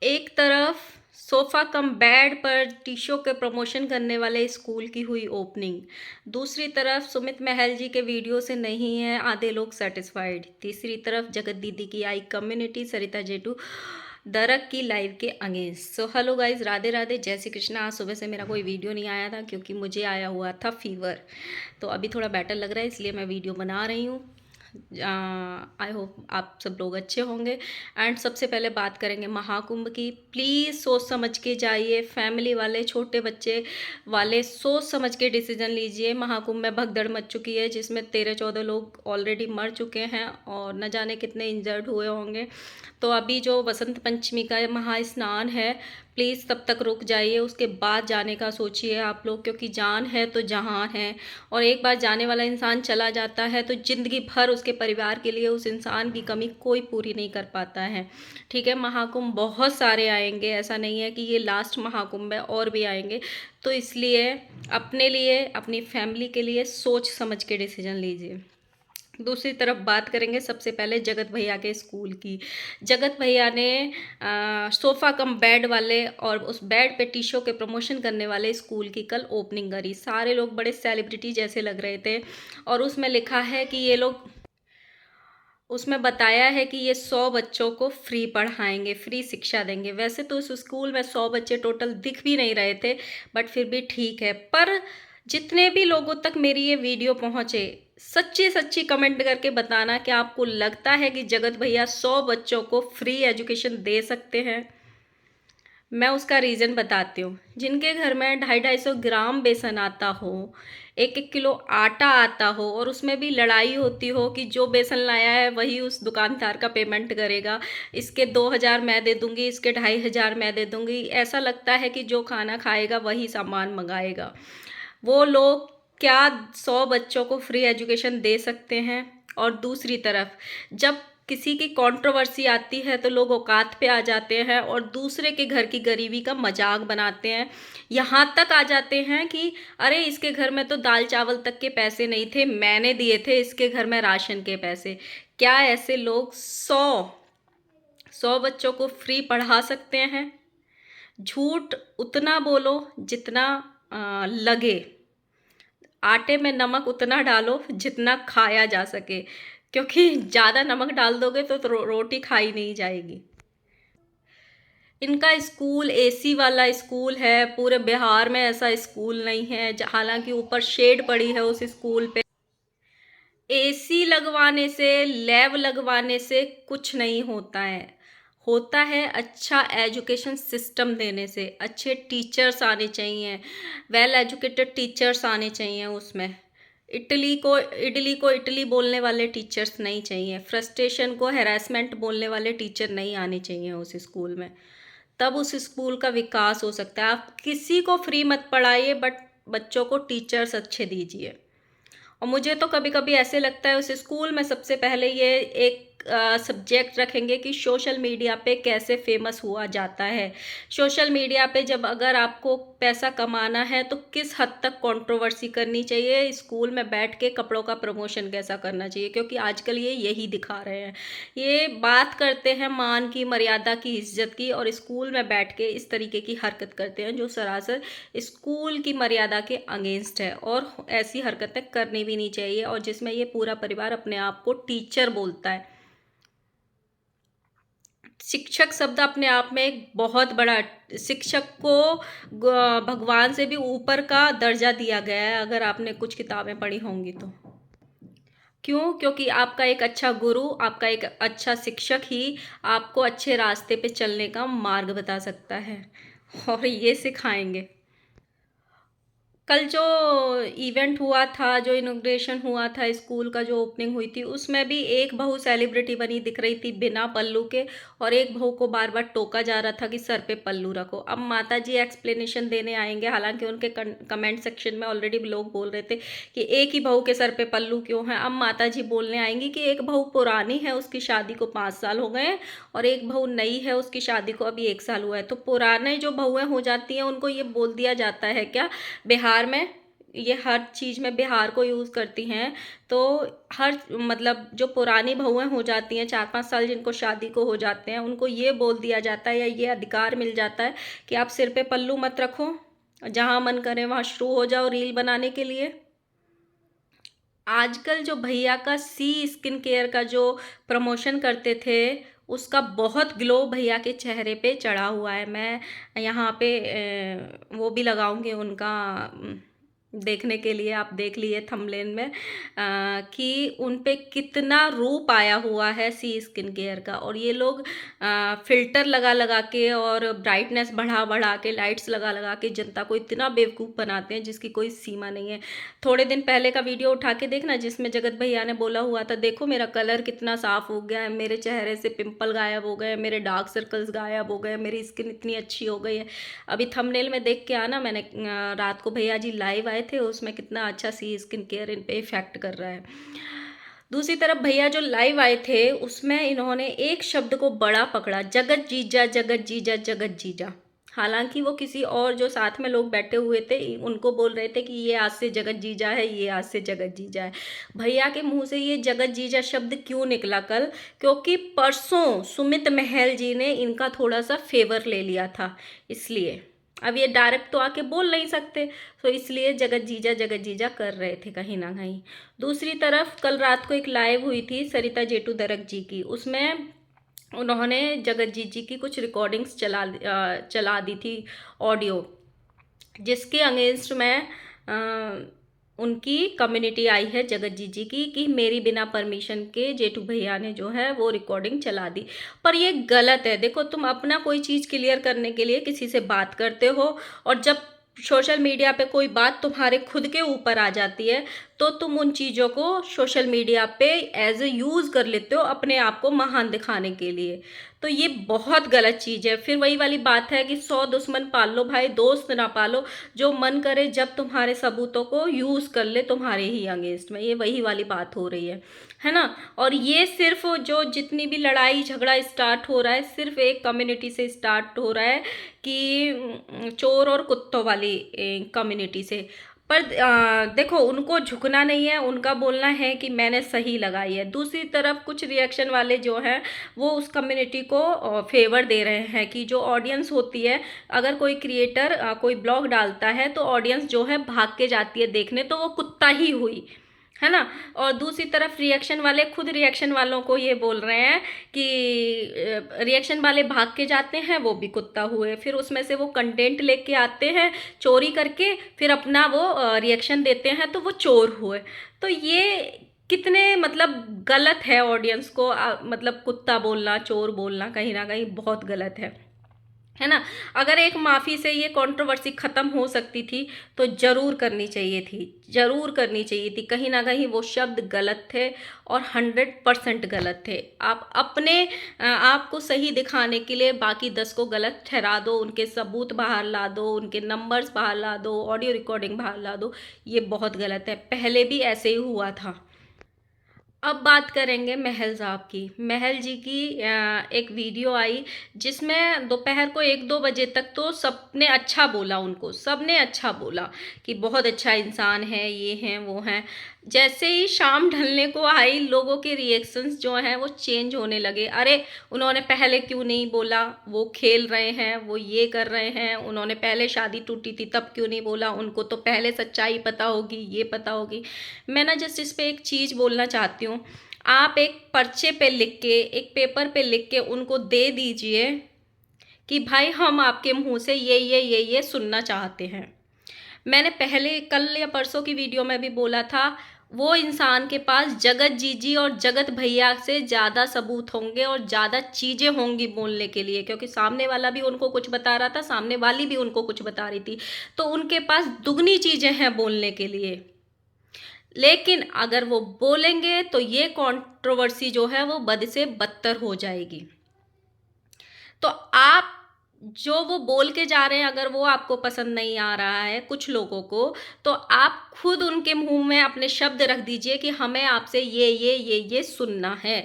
एक तरफ sofa cum bed पर टी-शो के प्रमोशन करने वाले स्कूल की हुई ओपनिंग, दूसरी तरफ सुमित महल जी के वीडियो से नहीं हैं आधे लोग सैटिस्फाइड, तीसरी तरफ जगत दीदी की आई कम्युनिटी सरिता जेटू दरक की लाइव के against. So hello guys, Radhe Radhe, जय श्री कृष्णा। आज सुबह से मेरा कोई वीडियो नहीं आया था क्योंकि मुझे आया हुआ था फीवर। तो अभी थोड़ा बेटर लग रहा है इसलिए मैं वीडियो बना रही हूँ। आई होप आप सब लोग अच्छे होंगे। एंड सबसे पहले बात करेंगे महाकुंभ की। प्लीज़ सोच समझ के जाइए, फैमिली वाले, छोटे बच्चे वाले सोच समझ के डिसीजन लीजिए। महाकुंभ में भगदड़ मच चुकी है जिसमें 13-14 लोग ऑलरेडी मर चुके हैं और न जाने कितने इंजर्ड हुए होंगे। तो अभी जो वसंत पंचमी का महास्नान है, प्लीज़ तब तक रुक जाइए, उसके बाद जाने का सोचिए आप लोग, क्योंकि जान है तो जहान है। और एक बार जाने वाला इंसान चला जाता है तो ज़िंदगी भर उसके परिवार के लिए उस इंसान की कमी कोई पूरी नहीं कर पाता है। ठीक है, महाकुंभ बहुत सारे आएंगे, ऐसा नहीं है कि ये लास्ट महाकुंभ है, और भी आएंगे। तो इसलिए अपने लिए, अपनी फैमिली के लिए सोच समझ के डिसीजन लीजिए। दूसरी तरफ बात करेंगे सबसे पहले जगत भैया के स्कूल की। जगत भैया ने सोफ़ा कम बेड वाले और उस बेड पे टी शो के प्रमोशन करने वाले स्कूल की कल ओपनिंग करी। सारे लोग बड़े सेलिब्रिटी जैसे लग रहे थे और उसमें लिखा है कि ये लोग, उसमें बताया है कि ये 100 बच्चों को फ्री पढ़ाएंगे, फ्री शिक्षा देंगे। वैसे तो उस स्कूल में 100 बच्चे टोटल दिख भी नहीं रहे थे, बट फिर भी ठीक है। पर जितने भी लोगों तक मेरी ये वीडियो पहुंचे, सच्ची सच्ची कमेंट करके बताना कि आपको लगता है कि जगत भैया 100 बच्चों को फ्री एजुकेशन दे सकते हैं। मैं उसका रीज़न बताती हूँ। जिनके घर में 250-250 ग्राम बेसन आता हो, 1-1 किलो आटा आता हो और उसमें भी लड़ाई होती हो कि जो बेसन लाया है वही उस दुकानदार का पेमेंट करेगा, इसके 2000 मैं दे दूँगी, इसके 2500 मैं दे दूँगी, ऐसा लगता है कि जो खाना खाएगा वही सामान मंगाएगा। वो लोग क्या 100 बच्चों को फ्री एजुकेशन दे सकते हैं? और दूसरी तरफ जब किसी की कंट्रोवर्सी आती है तो लोग औकात पे आ जाते हैं और दूसरे के घर की गरीबी का मजाक बनाते हैं। यहाँ तक आ जाते हैं कि अरे इसके घर में तो दाल चावल तक के पैसे नहीं थे, मैंने दिए थे इसके घर में राशन के पैसे। क्या ऐसे लोग 100 बच्चों को फ्री पढ़ा सकते हैं? झूठ उतना बोलो जितना लगे, आटे में नमक उतना डालो जितना खाया जा सके, क्योंकि ज़्यादा नमक डाल दोगे तो रोटी खाई नहीं जाएगी। इनका स्कूल एसी वाला स्कूल है, पूरे बिहार में ऐसा स्कूल नहीं है। हालांकि ऊपर शेड पड़ी है उस स्कूल पे। एसी लगवाने से, लैब लगवाने से कुछ नहीं होता है। होता है अच्छा एजुकेशन सिस्टम देने से। अच्छे टीचर्स आने चाहिए, वेल एजुकेटेड टीचर्स आने चाहिए उसमें। इडली को इडली बोलने वाले टीचर्स नहीं चाहिए, फ्रस्ट्रेशन को हैरेसमेंट बोलने वाले टीचर नहीं आने चाहिए उस स्कूल में। तब उस स्कूल का विकास हो सकता है। आप किसी को फ्री मत पढ़ाइए, बट बच्चों को टीचर्स अच्छे दीजिए। और मुझे तो कभी कभी ऐसे लगता है उस स्कूल में सबसे पहले ये एक सब्जेक्ट रखेंगे कि सोशल मीडिया पे कैसे फेमस हुआ जाता है। सोशल मीडिया पे जब अगर आपको पैसा कमाना है तो किस हद तक कंट्रोवर्सी करनी चाहिए, स्कूल में बैठ के कपड़ों का प्रमोशन कैसा करना चाहिए, क्योंकि आजकल ये यही दिखा रहे हैं। ये बात करते हैं मान की, मर्यादा की, इज्जत की, और स्कूल में बैठ के इस तरीके की हरकत करते हैं जो सरासर स्कूल की मर्यादा के अगेंस्ट है और ऐसी हरकतें करनी भी नहीं चाहिए, और जिसमें ये पूरा परिवार अपने आप को टीचर बोलता है। शिक्षक शब्द अपने आप में एक बहुत बड़ा, शिक्षक को भगवान से भी ऊपर का दर्जा दिया गया है, अगर आपने कुछ किताबें पढ़ी होंगी तो। क्यों? क्योंकि आपका एक अच्छा गुरु, आपका एक अच्छा शिक्षक ही आपको अच्छे रास्ते पे चलने का मार्ग बता सकता है और ये सिखाएंगे। कल जो इवेंट हुआ था, जो इनॉग्रेशन हुआ था, स्कूल का जो ओपनिंग हुई थी, उसमें भी एक बहू सेलिब्रिटी बनी दिख रही थी बिना पल्लू के, और एक बहू को बार बार टोका जा रहा था कि सर पे पल्लू रखो। अब माता जी एक्सप्लेनेशन देने आएंगे, हालांकि उनके कमेंट सेक्शन में ऑलरेडी लोग बोल रहे थे कि एक ही बहू के सर पे पल्लू क्यों है। अब माता जी बोलने आएंगी कि एक बहू पुरानी है, उसकी शादी को 5 साल हो गए हैं, और एक बहू नई है, उसकी शादी को अभी 1 साल हुआ है। तो पुराने जो बहुएं हो जाती हैं उनको ये बोल दिया जाता है क्या बिहार में ये हर चीज़ में बिहार को यूज़ करती हैं, तो हर मतलब जो पुरानी बहुएँ हो जाती हैं 4-5 साल जिनको शादी को हो जाते हैं, उनको ये बोल दिया जाता है या ये अधिकार मिल जाता है कि आप सिर पे पल्लू मत रखो, जहाँ मन करे वहाँ शुरू हो जाओ रील बनाने के लिए। आजकल जो भैया का सी स्किन केयर का जो प्रमोशन करते थे, उसका बहुत ग्लो भैया के चेहरे पे चढ़ा हुआ है। मैं यहाँ पे वो भी लगाऊंगी उनका देखने के लिए, आप देख लिए थंबनेल में कि उन पे कितना रूप आया हुआ है सी स्किन केयर का। और ये लोग फिल्टर लगा लगा के और ब्राइटनेस बढ़ा बढ़ा के, लाइट्स लगा लगा के जनता को इतना बेवकूफ़ बनाते हैं जिसकी कोई सीमा नहीं है। थोड़े दिन पहले का वीडियो उठा के देखना जिसमें जगत भैया ने बोला हुआ था, देखो मेरा कलर कितना साफ हो गया है, मेरे चेहरे से पिंपल गायब हो गए, मेरे डार्क सर्कल्स गायब हो गए, मेरी स्किन इतनी अच्छी हो गई है। अभी थंबनेल में देख के आना, मैंने रात को भैया जी लाइव आए थे, उसमें कितना अच्छा सी स्किन केयर इन पे इफेक्ट कर रहा है। दूसरी तरफ भैया जो लाइव आए थे उसमें इन्होंने एक शब्द को बड़ा पकड़ा, जगत जीजा जगत जीजा जगत जीजा। हालांकि वो किसी और जो साथ में लोग बैठे हुए थे उनको बोल रहे थे कि ये आज से जगत जीजा है, ये आज से जगत जीजा है। भैया के मुंह से ये जगत जीजा शब्द क्यों निकला कल? क्योंकि परसों सुमित महल जी ने इनका थोड़ा सा फेवर ले लिया था, इसलिए अब ये डायरेक्ट तो आके बोल नहीं सकते, तो इसलिए जगत जीजा कर रहे थे कहीं ना कहीं। दूसरी तरफ कल रात को एक लाइव हुई थी सरिता जेटू दरक जी की, उसमें उन्होंने जगत जी की कुछ रिकॉर्डिंग्स चला दी थी ऑडियो, जिसके अगेंस्ट में उनकी कम्युनिटी आई है जगत जी की कि मेरी बिना परमिशन के जेठू भैया ने जो है वो रिकॉर्डिंग चला दी। पर ये गलत है। देखो, तुम अपना कोई चीज़ क्लियर करने के लिए किसी से बात करते हो, और जब सोशल मीडिया पे कोई बात तुम्हारे खुद के ऊपर आ जाती है तो तुम उन चीज़ों को सोशल मीडिया पे एज ए यूज़ कर लेते हो अपने आप को महान दिखाने के लिए। तो ये बहुत गलत चीज़ है। फिर वही वाली बात है कि 100 दुश्मन पाल लो भाई, दोस्त ना पालो। जो मन करे जब तुम्हारे सबूतों को यूज़ कर ले तुम्हारे ही अगेंस्ट में, ये वही वाली बात हो रही है ना। और ये सिर्फ जो जितनी भी लड़ाई झगड़ा स्टार्ट हो रहा है सिर्फ एक कम्युनिटी से स्टार्ट हो रहा है कि चोर और कुत्तों वाली कम्युनिटी से। पर देखो, उनको झुकना नहीं है, उनका बोलना है कि मैंने सही लगाई है। दूसरी तरफ कुछ रिएक्शन वाले जो हैं वो उस कम्युनिटी को फेवर दे रहे हैं कि जो ऑडियंस होती है, अगर कोई क्रिएटर कोई ब्लॉग डालता है तो ऑडियंस जो है भाग के जाती है देखने, तो वो कुत्ता ही हुई, है ना। और दूसरी तरफ रिएक्शन वाले खुद रिएक्शन वालों को ये बोल रहे हैं कि रिएक्शन वाले भाग के जाते हैं वो भी कुत्ता हुए, फिर उसमें से वो कंटेंट लेके आते हैं चोरी करके, फिर अपना वो रिएक्शन देते हैं तो वो चोर हुए। तो ये कितने मतलब गलत है। ऑडियंस को मतलब कुत्ता बोलना, चोर बोलना कहीं ना कहीं बहुत गलत है ना। अगर एक माफ़ी से ये कंट्रोवर्सी ख़त्म हो सकती थी तो ज़रूर करनी चाहिए थी, ज़रूर करनी चाहिए थी। कहीं ना कहीं वो शब्द गलत थे और 100% गलत थे। आप अपने आप को सही दिखाने के लिए बाकी 10 को गलत ठहरा दो, उनके सबूत बाहर ला दो, उनके नंबर्स बाहर ला दो, ऑडियो रिकॉर्डिंग बाहर ला दो, ये बहुत गलत है। पहले भी ऐसे ही हुआ था। अब बात करेंगे महल साहब की। महल जी की एक वीडियो आई जिसमें दोपहर को 1-2 बजे तक तो सबने अच्छा बोला, उनको सबने अच्छा बोला कि बहुत अच्छा इंसान है, ये हैं वो हैं। जैसे ही शाम ढलने को आई, लोगों के रिएक्शंस जो हैं वो चेंज होने लगे। अरे, उन्होंने पहले क्यों नहीं बोला, वो खेल रहे हैं, वो ये कर रहे हैं, उन्होंने पहले शादी टूटी थी तब क्यों नहीं बोला, उनको तो पहले सच्चाई पता होगी, ये पता होगी। मैं ना जस्ट इस पे एक चीज़ बोलना चाहती हूँ। आप एक पर्चे पे लिख के, एक पेपर पे लिख के उनको दे दीजिए कि भाई हम आपके मुंह से ये सुनना चाहते हैं। मैंने पहले कल या परसों की वीडियो में भी बोला था, वो इंसान के पास जगत जीजी और जगत भैया से ज़्यादा सबूत होंगे और ज़्यादा चीज़ें होंगी बोलने के लिए, क्योंकि सामने वाला भी उनको कुछ बता रहा था, सामने वाली भी उनको कुछ बता रही थी, तो उनके पास दुगनी चीज़ें हैं बोलने के लिए। लेकिन अगर वो बोलेंगे तो ये कंट्रोवर्सी जो है वो बद से बदतर हो जाएगी। तो आप जो वो बोल के जा रहे हैं, अगर वो आपको पसंद नहीं आ रहा है कुछ लोगों को, तो आप खुद उनके मुंह में अपने शब्द रख दीजिए कि हमें आपसे ये सुनना है।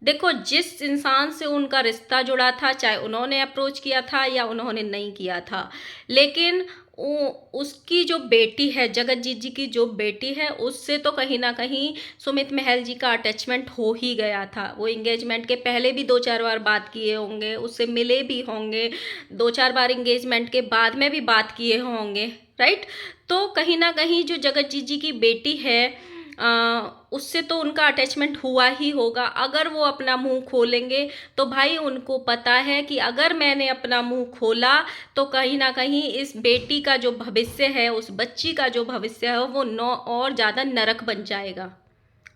देखो, जिस इंसान से उनका रिश्ता जुड़ा था, चाहे उन्होंने अप्रोच किया था या उन्होंने नहीं किया था, लेकिन उसकी जो बेटी है, जगत जीत की जो बेटी है, उससे तो कहीं न कहीं सुमित महल जी का अटैचमेंट हो ही गया था। वो एंगेजमेंट के पहले भी 2-4 बार बात किए होंगे, उससे मिले भी होंगे, 2-4 बार एंगेजमेंट के बाद में भी बात किए होंगे, राइट? तो कहीं न कहीं जो जगत जीत की बेटी है, उससे तो उनका अटैचमेंट हुआ ही होगा। अगर वो अपना मुंह खोलेंगे तो भाई उनको पता है कि अगर मैंने अपना मुंह खोला तो कहीं ना कहीं इस बेटी का जो भविष्य है, उस बच्ची का जो भविष्य है, वो नौ और ज़्यादा नरक बन जाएगा,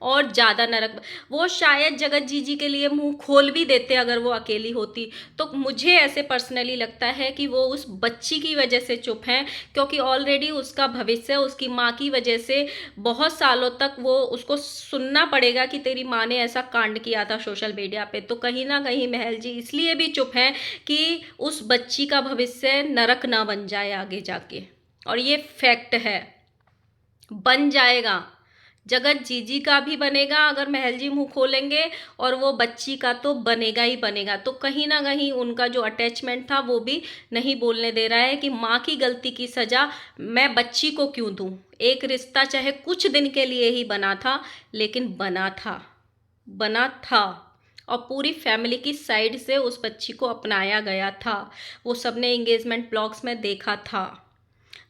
और ज़्यादा नरक। वो शायद जगत जीजी के लिए मुंह खोल भी देते अगर वो अकेली होती। तो मुझे ऐसे पर्सनली लगता है कि वो उस बच्ची की वजह से चुप हैं, क्योंकि ऑलरेडी उसका भविष्य उसकी माँ की वजह से बहुत सालों तक वो उसको सुनना पड़ेगा कि तेरी माँ ने ऐसा कांड किया था सोशल मीडिया पे। तो कहीं ना कहीं महल जी इसलिए भी चुप हैं कि उस बच्ची का भविष्य नरक ना बन जाए आगे जाके। और ये फैक्ट है, बन जाएगा। जगत जीजी का भी बनेगा अगर महल जी मुंह खोलेंगे, और वो बच्ची का तो बनेगा ही बनेगा। तो कहीं ना कहीं उनका जो अटैचमेंट था वो भी नहीं बोलने दे रहा है कि माँ की गलती की सजा मैं बच्ची को क्यों दूं। एक रिश्ता चाहे कुछ दिन के लिए ही बना था, लेकिन बना था, बना था। और पूरी फैमिली की साइड से उस बच्ची को अपनाया गया था, वो सबने एंगेजमेंट ब्लॉग्स में देखा था।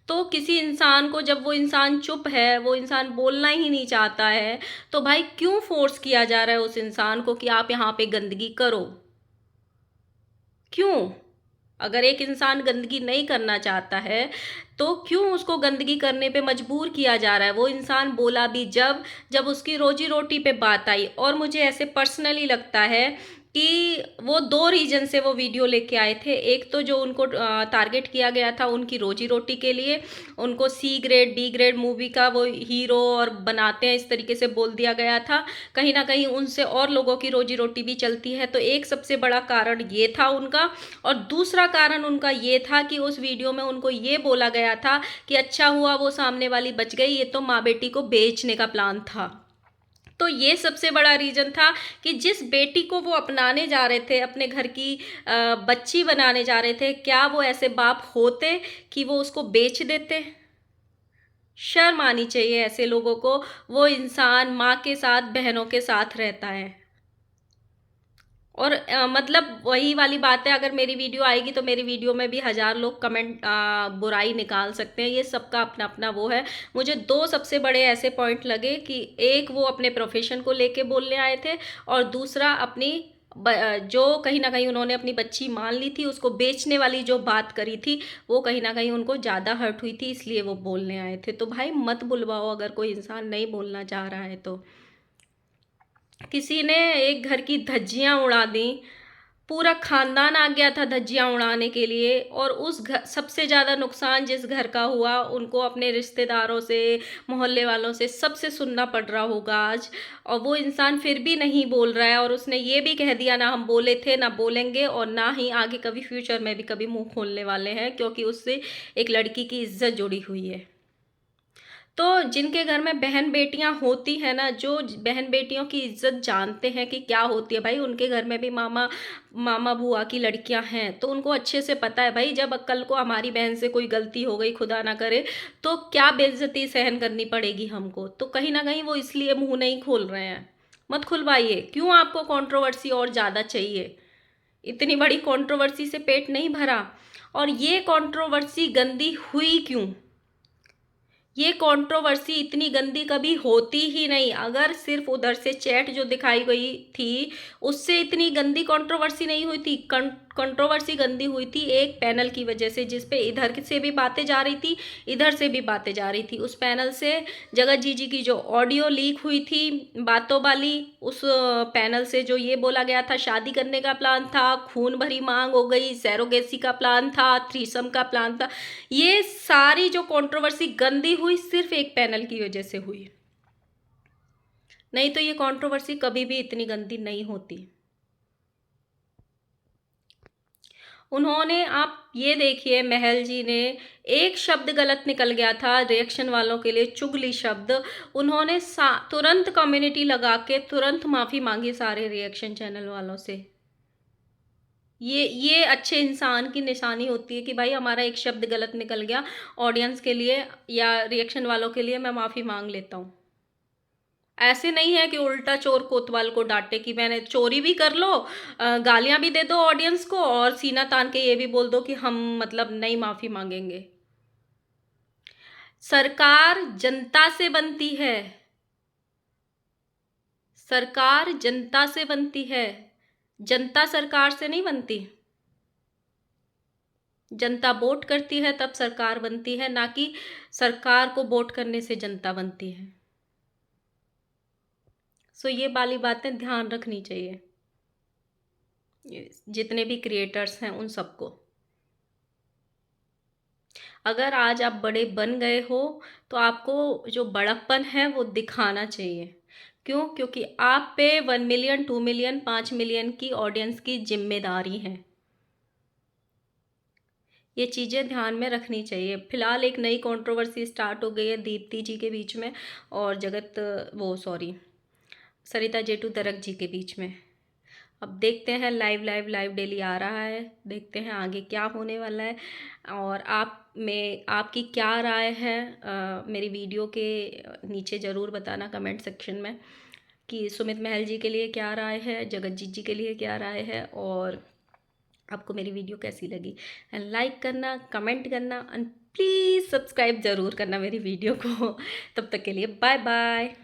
तो किसी इंसान को, जब वो इंसान चुप है, वो इंसान बोलना ही नहीं चाहता है, तो भाई क्यों फोर्स किया जा रहा है उस इंसान को कि आप यहाँ पे गंदगी करो? क्यों? अगर एक इंसान गंदगी नहीं करना चाहता है तो क्यों उसको गंदगी करने पे मजबूर किया जा रहा है? वो इंसान बोला भी जब जब उसकी रोजी रोटी पे बात आई। और मुझे ऐसे पर्सनली लगता है कि वो दो रीजन से वो वीडियो लेके आए थे। एक तो जो उनको टारगेट किया गया था उनकी रोजी रोटी के लिए, उनको C grade D grade movie का वो हीरो और बनाते हैं इस तरीके से बोल दिया गया था। कहीं ना कहीं उनसे और लोगों की रोजी रोटी भी चलती है, तो एक सबसे बड़ा कारण ये था उनका। और दूसरा कारण उनका ये था कि उस वीडियो में उनको ये बोला गया था कि अच्छा हुआ वो सामने वाली बच गई, ये तो माँ बेटी को बेचने का प्लान था। तो ये सबसे बड़ा रीजन था कि जिस बेटी को वो अपनाने जा रहे थे, अपने घर की बच्ची बनाने जा रहे थे, क्या वो ऐसे बाप होते कि वो उसको बेच देते? शर्म आनी चाहिए ऐसे लोगों को। वो इंसान माँ के साथ, बहनों के साथ रहता है। और मतलब वही वाली बात है, अगर मेरी वीडियो आएगी तो मेरी वीडियो में भी 1000 लोग कमेंट बुराई निकाल सकते हैं। ये सबका अपना अपना वो है। मुझे दो सबसे बड़े ऐसे पॉइंट लगे कि एक वो अपने प्रोफेशन को लेके बोलने आए थे, और दूसरा अपनी जो कहीं ना कहीं उन्होंने अपनी बच्ची मान ली थी, उसको बेचने वाली जो बात करी थी, वो कहीं ना कहीं उनको ज़्यादा हर्ट हुई थी, इसलिए वो बोलने आए थे। तो भाई मत बुलवाओ अगर कोई इंसान नहीं बोलना चाह रहा है तो। किसी ने एक घर की धज्जियां उड़ा दी, पूरा खानदान आ गया था धज्जियां उड़ाने के लिए, और उस घर सबसे ज़्यादा नुकसान जिस घर का हुआ, उनको अपने रिश्तेदारों से, मोहल्ले वालों से, सबसे सुनना पड़ रहा होगा आज। और वो इंसान फिर भी नहीं बोल रहा है, और उसने ये भी कह दिया ना हम बोले थे, ना बोलेंगे, और ना ही आगे कभी फ्यूचर में भी कभी मुंह खोलने वाले हैं, क्योंकि उससे एक लड़की की इज्जत जुड़ी हुई है। तो जिनके घर में बहन बेटियां होती हैं ना, जो बहन बेटियों की इज्जत जानते हैं कि क्या होती है, भाई उनके घर में भी मामा मामा बुआ की लड़कियां हैं, तो उनको अच्छे से पता है भाई जब कल को हमारी बहन से कोई गलती हो गई, खुदा ना करे, तो क्या बेइज्जती सहन करनी पड़ेगी हमको। तो कहीं ना कहीं वो इसलिए मुंह नहीं खोल रहे हैं। मत खुलवाइए, क्यों आपको कंट्रोवर्सी और ज़्यादा चाहिए? इतनी बड़ी कंट्रोवर्सी से पेट नहीं भरा। और ये कंट्रोवर्सी गंदी हुई क्यों? ये कंट्रोवर्सी इतनी गंदी कभी होती ही नहीं। अगर सिर्फ उधर से चैट जो दिखाई गई थी, उससे इतनी गंदी कंट्रोवर्सी नहीं हुई थी। कंट्रोवर्सी गंदी हुई थी एक पैनल की वजह से, जिस पे इधर से भी बातें जा रही थी, इधर से भी बातें जा रही थी। उस पैनल से जगत जीजी की जो ऑडियो लीक हुई थी बातों वाली, उस पैनल से जो ये बोला गया था शादी करने का प्लान था, खून भरी मांग हो गई, सैरोगेसी का प्लान था, थ्रीसम का प्लान था, ये सारी जो कंट्रोवर्सी गंदी हुई सिर्फ एक पैनल की वजह से हुई। नहीं तो ये कंट्रोवर्सी कभी भी इतनी गंदी नहीं होती। उन्होंने, आप ये देखिए, महल जी ने एक शब्द गलत निकल गया था रिएक्शन वालों के लिए, चुगली शब्द, उन्होंने तुरंत कम्युनिटी लगा के तुरंत माफ़ी मांगी सारे रिएक्शन चैनल वालों से। ये अच्छे इंसान की निशानी होती है कि भाई हमारा एक शब्द गलत निकल गया, ऑडियंस के लिए या रिएक्शन वालों के लिए मैं माफ़ी मांग लेता हूँ। ऐसे नहीं है कि उल्टा चोर कोतवाल को डांटे कि मैंने चोरी भी कर लो, गालियां भी दे दो ऑडियंस को और सीना तान के ये भी बोल दो कि हम मतलब नहीं माफी मांगेंगे। सरकार जनता से बनती है, सरकार जनता से बनती है, जनता सरकार से नहीं बनती। जनता वोट करती है तब सरकार बनती है, ना कि सरकार को वोट करने से जनता बनती है। सो ये वाली बातें ध्यान रखनी चाहिए जितने भी क्रिएटर्स हैं उन सबको। अगर आज आप बड़े बन गए हो तो आपको जो बड़प्पन है वो दिखाना चाहिए। क्यों? क्योंकि आप पे 1 मिलियन, 2 मिलियन, 5 मिलियन की ऑडियंस की जिम्मेदारी है। ये चीज़ें ध्यान में रखनी चाहिए। फिलहाल एक नई कंट्रोवर्सी स्टार्ट हो गई है दीप्ति जी के बीच में और सरिता जेटू दरक जी के बीच में। अब देखते हैं, लाइव लाइव लाइव डेली आ रहा है, देखते हैं आगे क्या होने वाला है। और आपकी क्या राय है मेरी वीडियो के नीचे ज़रूर बताना कमेंट सेक्शन में कि सुमित महल जी के लिए क्या राय है, जगतजीत जी के लिए क्या राय है, और आपको मेरी वीडियो कैसी लगी। एंड लाइक करना, कमेंट करना एंड प्लीज़ सब्सक्राइब ज़रूर करना मेरी वीडियो को। तब तक के लिए बाय बाय।